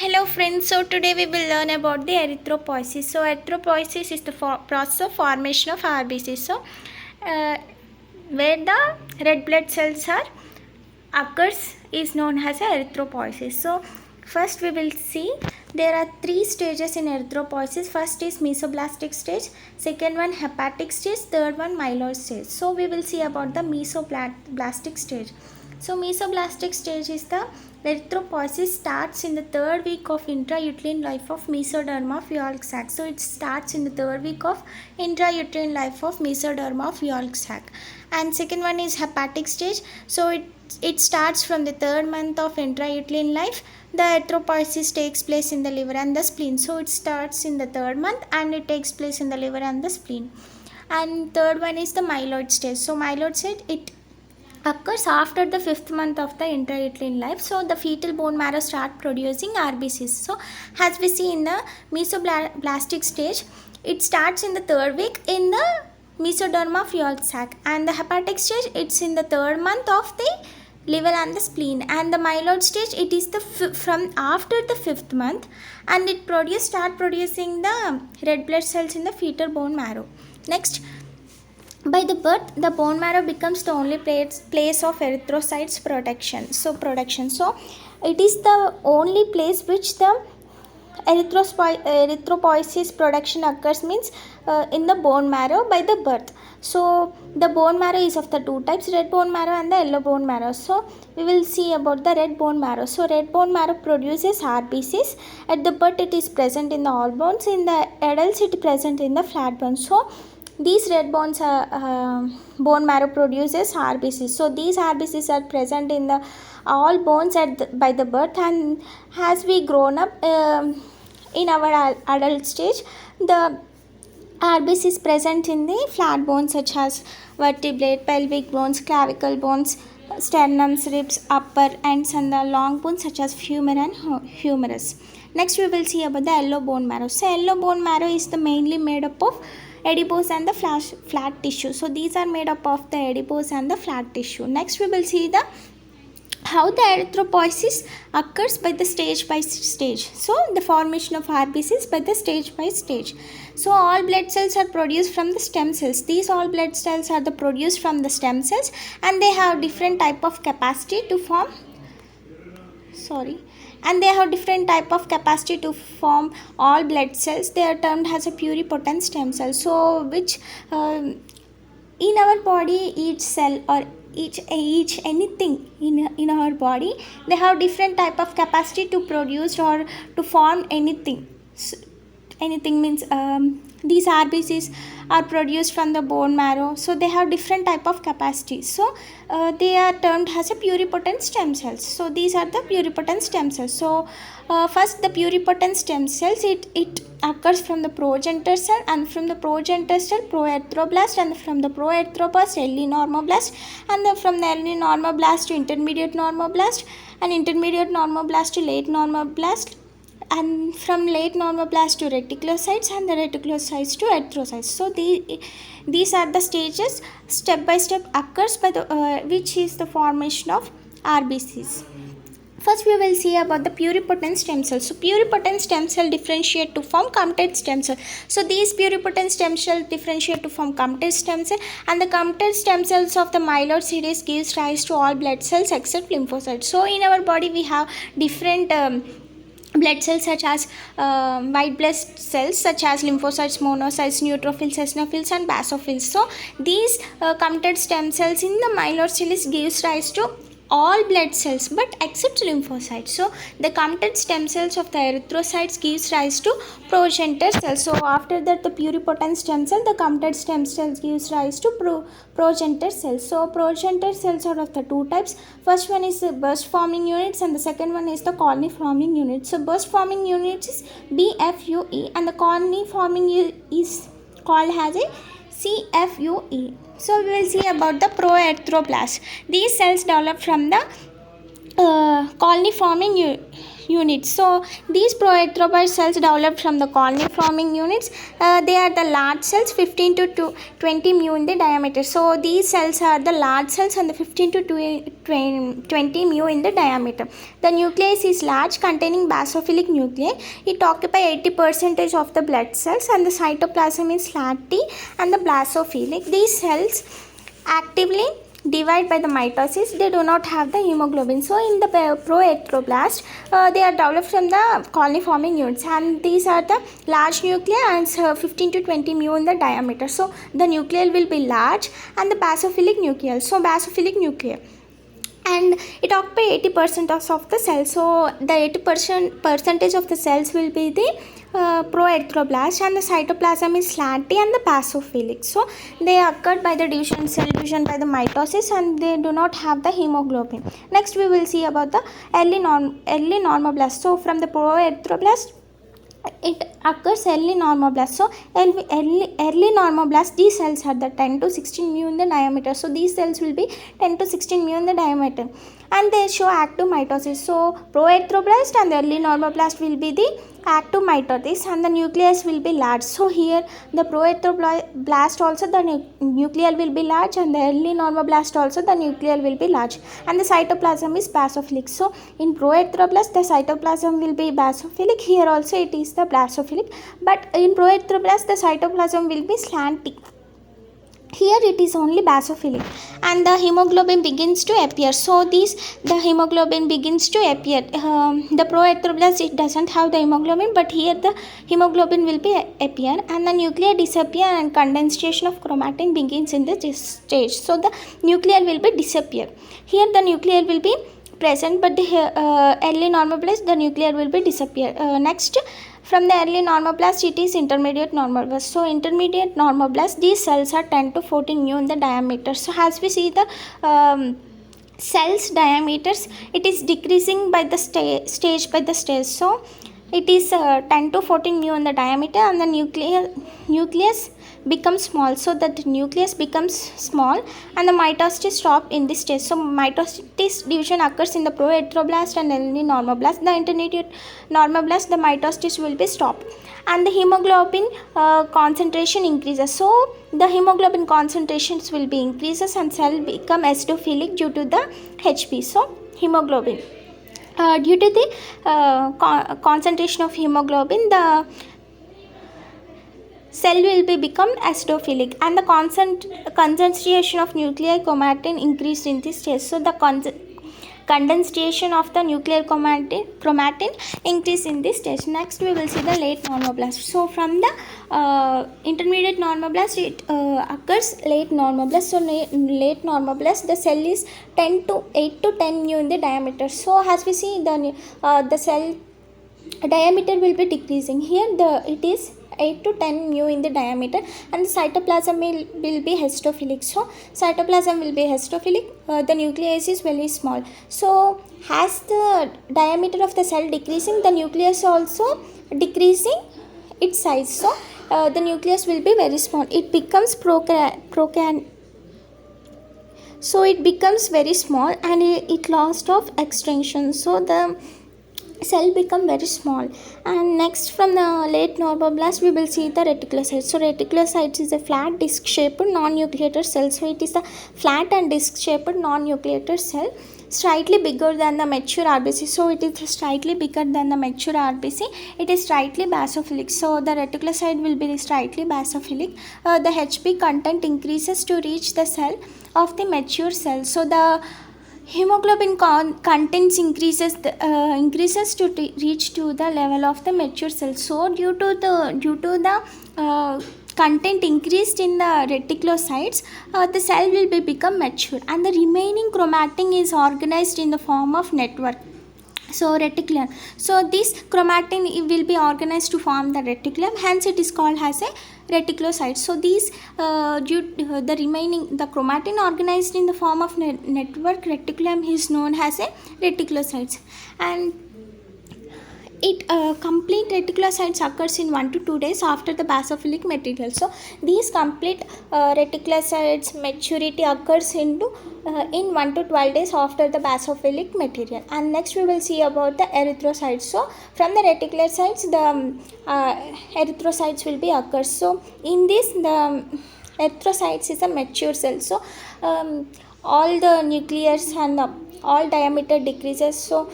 Hello friends, so today we will learn about the erythropoiesis. So erythropoiesis is the process of formation of RBCs. So where the red blood cells are occurs is known as erythropoiesis. So first we will see there are three stages in erythropoiesis. First is mesoblastic stage, second one hepatic stage, third one myeloid stage. So we will see about the mesoblastic stage. So mesoblastic stage is the erythropoiesis starts in the third week of intrauterine life of mesoderm of Yolk sac. So it starts in the third week of intrauterine life of mesoderm of Yolk sac. And second one is hepatic stage. So it starts from the third month of intrauterine life. The erythropoiesis takes place in the liver and the spleen. So it starts in the third month and it takes place in the liver and the spleen. And third one is the myeloid stage. So myeloid stage, it occurs after the fifth month of the intrauterine life. So the fetal bone marrow start producing RBCs. So as we see in the mesoblastic stage, it starts in the third week in the mesoderm of Yolk sac, and the hepatic stage, it's in the third month of the liver and the spleen, and the myeloid stage, it is the from after the fifth month, and it start producing the red blood cells in the fetal bone marrow. Next, by the birth, the bone marrow becomes the only place of erythrocytes production. So it is the only place which the erythropoiesis production occurs, means in the bone marrow by the birth. So the bone marrow is of the two types, red bone marrow and the yellow bone marrow. So we will see about the red bone marrow. So red bone marrow produces RBCs. At the birth it is present in the all bones, in the adults it is present in the flat bones. So these red bones bone marrow produces RBCs. So these RBCs are present in the all bones by the birth, and as we grown up in our adult stage, the RBC is present in the flat bones such as vertebrate, pelvic bones, clavicle bones, sternums, ribs, upper ends, and the long bones such as femur and humerus. Next we will see about the yellow bone marrow. So yellow bone marrow is the mainly made up of adipose and the flat tissue. So these are made up of the adipose and the flat tissue. Next we will see the how the erythropoiesis occurs by the stage by stage. So the formation of RBCs by the stage by stage. So all blood cells are produced from the stem cells. These all blood cells are produced from the stem cells, and they have different type of capacity to form different type of capacity to form all blood cells. They are termed as a pluripotent stem cells. So which in our body, each cell or each anything in our body, they have different type of capacity to produce or to form anything. So, anything means these RBCs are produced from the bone marrow, so they have different type of capacity. So they are termed as a pluripotent stem cells. So these are the pluripotent stem cells. So first, the pluripotent stem cells, it occurs from the progenitor cell, and from the progenitor cell proerythroblast, and from the proerythroblast early normoblast, and then from the early normoblast to intermediate normoblast, and intermediate normoblast to late normoblast, and from late normoblast to reticulocytes, and the reticulocytes to erythrocytes. So these are the stages step by step occurs by the which is the formation of RBCs. First we will see about the pluripotent stem cells. So pluripotent stem cell differentiate to form committed stem cell. So these pluripotent stem cell differentiate to form committed stem cell, and the committed stem cells of the myeloid series gives rise to all blood cells except lymphocytes. So in our body we have different blood cells such as white blood cells such as lymphocytes, monocytes, neutrophils, eosinophils, and basophils. So these committed stem cells in the myeloid cells gives rise to all blood cells but except lymphocytes. So the committed stem cells of the erythrocytes gives rise to progenitor cells. So after that, the pluripotent stem cell, the committed stem cells gives rise to progenitor cells. So progenitor cells are of the two types. First one is the burst forming units, and the second one is the colony forming units. So burst forming units is BFUE, and the colony forming is called as a CFUE. So we will see about the proerythroblast. These cells develop from the colony forming units. So these proerythroblast cells developed from the colony forming units. They are the large cells, 15 to 20 mu in the diameter. So these cells are the large cells and the 15 to 20 mu in the diameter. The nucleus is large, containing basophilic nuclei. It occupies 80% of the blood cells, and the cytoplasm is flatty and the basophilic. These cells actively divide by the mitosis. They do not have the hemoglobin. So in the proerythroblast, they are developed from the colony forming units, and these are the large nuclei and 15 to 20 mu in the diameter. So the nucleus will be large and the basophilic nucleus. So basophilic nucleus, and it occupies 80% of the cells. So the 80% of the cells will be the proerythroblast, and the cytoplasm is slatty and the basophilic. So they occurred by the cell division by the mitosis, and they do not have the hemoglobin. Next we will see about the early normoblast. So from the proerythroblast, it occurs early normoblast. So early normoblast, these cells are the 10 to 16 mu in the diameter. So these cells will be 10 to 16 mu in the diameter, and they show active mitosis. So proerythroblast and the early normoblast will be the active mitosis, and the nucleus will be large. So here the proerythroblast also the nucleus will be large, and the early normoblast also the nucleus will be large, and the cytoplasm is basophilic. So in proerythroblast the cytoplasm will be basophilic. Here also it is the basophilic, but in proerythroblast the cytoplasm will be slanty. Here it is only basophilic, and the hemoglobin begins to appear. So the hemoglobin begins to appear. The proerythroblast, it doesn't have the hemoglobin, but here the hemoglobin will be appear, and the nuclei disappear, and condensation of chromatin begins in this stage. So the nuclei will be disappear. Here the nuclei will be present, but the early normoblast the nuclei will be disappear. Next, from the early normoblast, it is intermediate normoblast. So intermediate normoblast, these cells are 10 to 14 mu in the diameter. So as we see the cells diameters, it is decreasing by the stage by the stage. So it is 10 to 14 mu in the diameter, and the nucleus becomes small. So that the nucleus becomes small, and the mitosis stop in this stage. So mitosis division occurs in the proerythroblast and early normoblast. The intermediate normoblast, the mitosis will be stopped, and the hemoglobin concentration increases. So the hemoglobin concentrations will be increases, and cell become acidophilic due to the Hb. So hemoglobin, due to the concentration of hemoglobin, the cell will become acidophilic, and the concentration of nuclear chromatin increased in this stage. So the condensation of the nuclear chromatin increase in this stage. Next we will see the late normoblast. So from the intermediate normoblast, it occurs late normoblast. So late normoblast, the cell is 8 to 10 mu in the diameter. So as we see, the cell diameter will be decreasing. Here it is 8 to 10 mu in the diameter, and the cytoplasm will be histophilic. So cytoplasm will be histophilic. The nucleus is very small. So as the diameter of the cell decreasing, the nucleus also decreasing its size. So the nucleus will be very small. It becomes so it becomes very small, and it lost of extension. So the cell become very small. And next, from the late normoblast, we will see the reticulocytes. So reticulocytes is a flat disc shaped non-nucleated cell. So it is a flat and disc shaped non-nucleated cell, slightly bigger than the mature RBC. So it is slightly bigger than the mature RBC. It is slightly basophilic. So the reticulocyte will be slightly basophilic. The Hb content increases to reach the cell of the mature cell. So the hemoglobin contents increases to reach to the level of the mature cell. So due to the content increased in the reticulocytes, the cell will become mature, and the remaining chromatin is organized in the form of network. So reticulum. So this chromatin will be organized to form the reticulum. Hence it is called as a reticulocyte. So these the chromatin organized in the form of network reticulum is known as a reticulocytes. And complete reticulocytes occurs in 1 to 2 days after the basophilic material. So these complete reticulocytes maturity occurs into in 1 to 12 days after the basophilic material. And next we will see about the erythrocytes. So from the reticulocytes the erythrocytes will be occurs. So in this the erythrocytes is a mature cell. So all the nucleus and all diameter decreases. So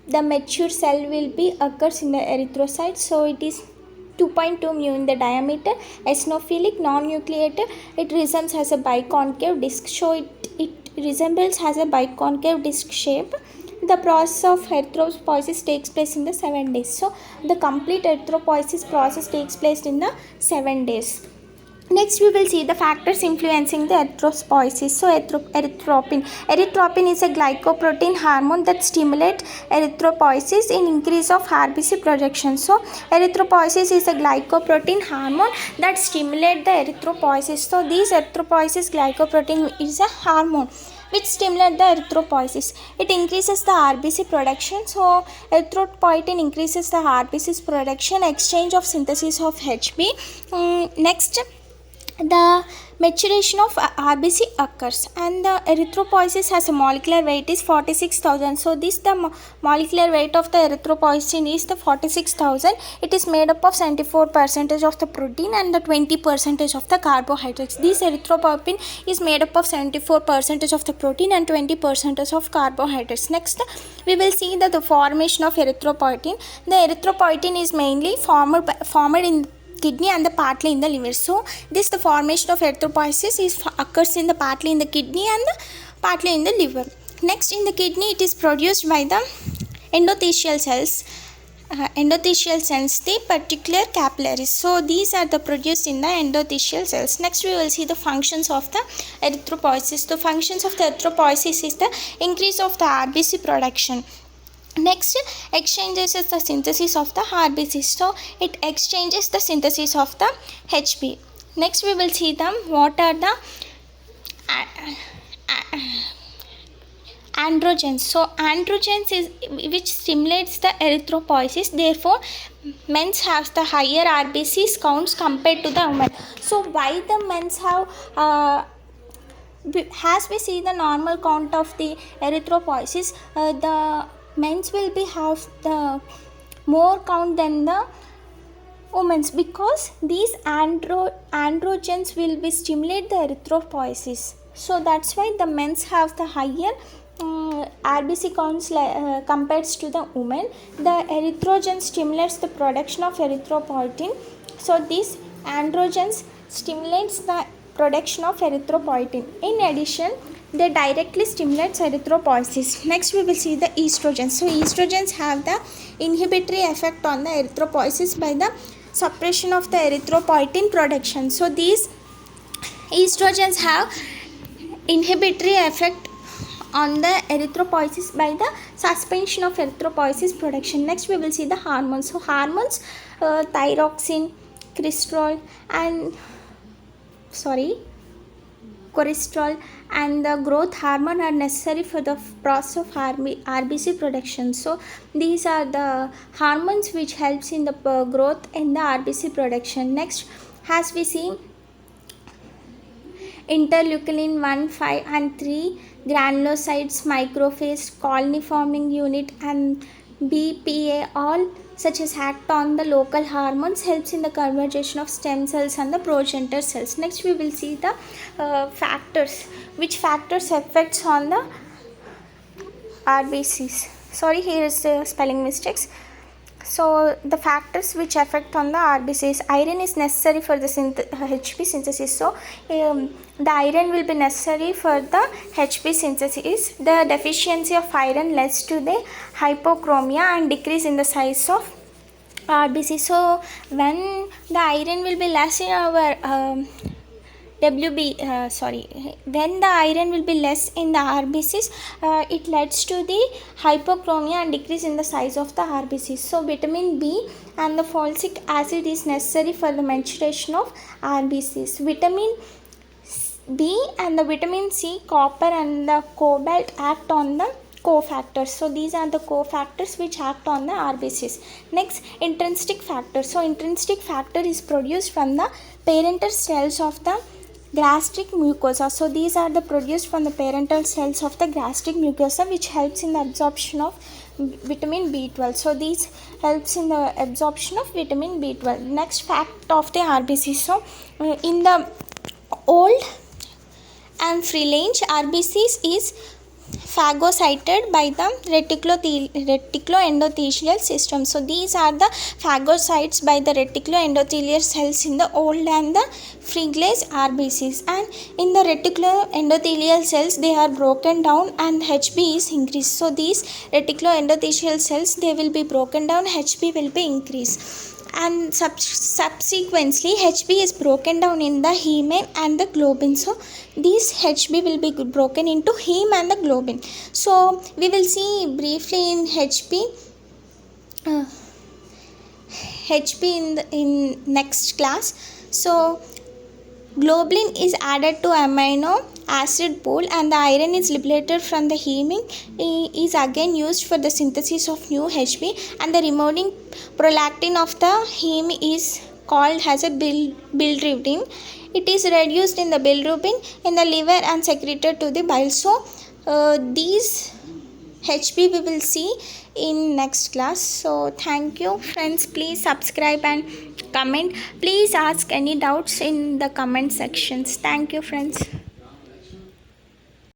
the mature cell will be occurs in the erythrocyte. So it is 2.2 mu in the diameter, eosinophilic, non-nucleated. It resembles as a biconcave disc. So it resembles as a biconcave disc shape. The process of erythropoiesis takes place in the 7 days. So the complete erythropoiesis process takes place in the 7 days. Next we will see the factors influencing the erythropoiesis. So erythropin. Erythropin is a glycoprotein hormone that stimulates erythropoiesis in increase of RBC production. So erythropoiesis is a glycoprotein hormone that stimulates the erythropoiesis. So this erythropoiesis glycoprotein is a hormone which stimulate the erythropoiesis. It increases the RBC production. So erythropoietin increases the RBC production, exchange of synthesis of HB. Next, the maturation of RBC occurs, and the erythropoiesis has a molecular weight is 46,000. So this the molecular weight of the erythropoietin is the 46,000. It is made up of 74% of the protein and the 20% of the carbohydrates. This erythropoietin is made up of 74% of the protein and 20% of carbohydrates. Next we will see that the formation of erythropoietin. The erythropoietin is mainly formed in kidney and the partly in the liver. So this the formation of erythropoiesis is occurs in the partly in the kidney and the partly in the liver. Next, in the kidney it is produced by the endothelial cells. The particular capillaries. So these are the produced in the endothelial cells. Next we will see the functions of the erythropoiesis. The functions of the erythropoiesis is the increase of the RBC production. Next, exchanges the synthesis of the RBC. So it exchanges the synthesis of the HB. Next we will see them what are the androgens. So androgens is which stimulates the erythropoiesis. Therefore men have the higher RBC counts compared to the women. So why the men have as we see the normal count of the erythropoiesis, the men's will be have the more count than the women's, because these androgens will be stimulate the erythropoiesis. So that's why the men's have the higher RBC counts compared to the women. The erythrogen stimulates the production of erythropoietin. So these androgens stimulates the production of erythropoietin. In addition, they directly stimulate erythropoiesis. Next we will see the estrogens. So estrogens have the inhibitory effect on the erythropoiesis by the suppression of the erythropoietin production. So these estrogens have inhibitory effect on the erythropoiesis by the suspension of erythropoiesis production. Next we will see the hormones. So hormones, thyroxine, cholesterol and the growth hormone are necessary for the process of RBC production. So these are the hormones which helps in the growth in the RBC production. Next, as we see, interleukin 1, 5 and 3, granulocytes, macrophage, colony forming unit and BPA all such as act on the local hormones, helps in the conversion of stem cells and the progenitor cells. Next we will see the factors, which factors affects on the RBCs. Sorry, here is the spelling mistakes. So the factors which affect on the RBCs, iron is necessary for the HB synthesis. So the iron will be necessary for the HB synthesis. The deficiency of iron leads to the hypochromia and decrease in the size of RBC. So when the iron will be less in our when the iron will be less in the RBCs, it leads to the hypochromia and decrease in the size of the RBCs. So vitamin B and the folic acid is necessary for the maturation of RBCs. Vitamin B and the vitamin C, copper and the cobalt act on the cofactors. So these are the cofactors which act on the RBCs. Next, intrinsic factor. So intrinsic factor is produced from the parental cells of the gastric mucosa. So these are the produced from the parental cells of the gastric mucosa, which helps in the absorption of vitamin B12. So these helps in the absorption of vitamin B12. Next fact of the RBC. So in the old and Freelange, RBCs is phagocyted by the reticuloendothelial system. So these are the phagocytes by the reticuloendothelial cells in the old and the Freelange RBCs, and in the reticuloendothelial cells they are broken down and HB is increased. So these reticuloendothelial cells, they will be broken down, HB will be increased, and subsequently HB is broken down in the hemoglobin and the globin. So these HB will be broken into heme and the globin. So we will see briefly in HB in next class. So globulin is added to amino acid pool, and the iron is liberated from the heme is again used for the synthesis of new HB, and the removing prolactin of the heme is called as a bilirubin. It is reduced in the bilirubin in the liver and secreted to the bile. So these HB we will see in next class. So thank you friends. Please subscribe and comment. Please ask any doubts in the comment sections. Thank you friends.